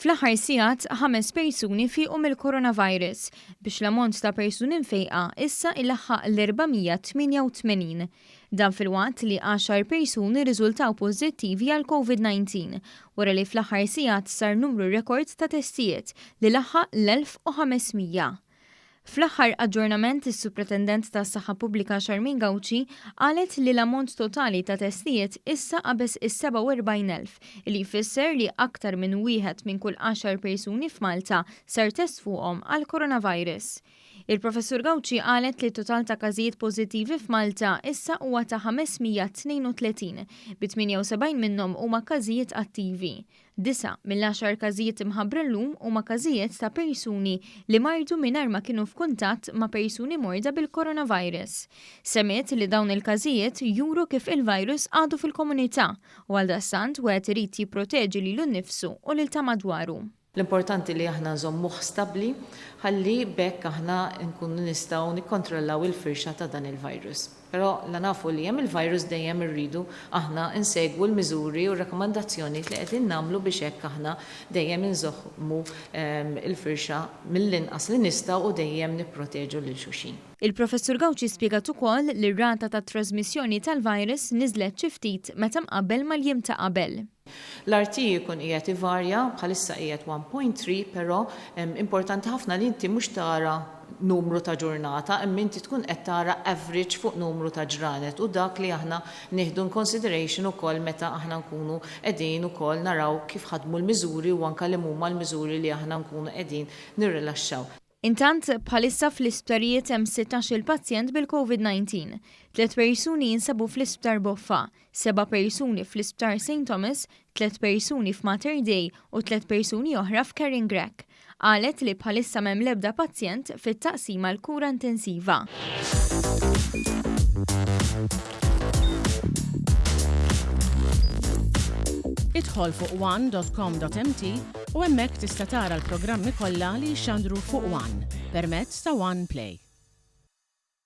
Fl-aħħar sigħat 5 persuni fiequ mill-Coronavirus biex l-ammont ta' persuni mfejqa issa ilaħħaq l-488. Dan filwaqt li 10 persuni irriżultaw pożittivi għal COVID-19 wara li fl-aħħar sigħat sar numru rekord ta' testijiet li laħħaq l-1500. Fl-aħħar aġġornament is-Supretendent tas-Saħħa Pubblika Charmaine Gauci qalet li l-ammont totali ta' testijiet issa qabeż is-47,000 li jfisser li aktar minn wieħed minn kull 10 persuni f'Malta sar test fuqhom għall-Coronavirus. Il-Professur Gauci qalet li total ta' każijiet pożittivi f'Malta issa huwa ta' 532, bi 78 minnhom huma każijiet attivi. 9 mill-10 każijiet imħabbra llum huma każijiet ta' persuni li mardu mingħajr ma kienu f'kuntatt ma' persuni morda bil-Coronavirus. Semmiet li dawn il-każijiet juru kif il-virus għadu fil-komunità u għaldaqstant wieħed irid jipproteġi lilu nnifsu u lil ta' madwaru. L-importanti li aħna nżommuh stabbli ħalli bekk aħna nkunu nistgħu nikkontrollaw il-firxa ta' dan il-virus. Però la nafu li hemm il-virus dejjem irridu aħna insegwu l-miżuri u r-rakkomandazzjoni li qegħdin nagħmlu biex hekk aħna dejjem inżommu il-firxa mill-inqas li nistgħu u dejjem nipproteġu lil xulxin. Il-Professur Gauci spjegat ukoll li r-rata ta' trasmissjoni tal-virus niżlet xi ftit meta mqabbel mal-jiem ta' qabel. L-RT jkun qiegħed ivarja bħalissa qiegħed 1.3, però importanti ħafna li inti mhux tara numru ta' ġurnata, imma inti tkun qed tara average fuq numru ta' ġranet u dak li aħna nieħdu consideration ukoll meta aħna nkunu qegħdin ukoll naraw kif ħadmu l-miżuri u anke li huma l-miżuri li aħna nkunu qegħdin nirrilaxxaw. Intant bħalissa fl-isptarijiet hemm 16 pazjent bil-COVID-19. 3 persuni jinsabu fl-isptar Boffa, 7 persuni fl-isptar St. Thomas, 3 persuni f'Mater Dei u 3 persuni oħra f'Caring Grek. Qalet li bħalissa m'hemm l-ebda pazjent fit-taqsima l-kura intensiva. Idħol fuq one.com.mt u hemmhekk tista' tara l-programmi kollha li jxandru fuq One permezz ta' One Play.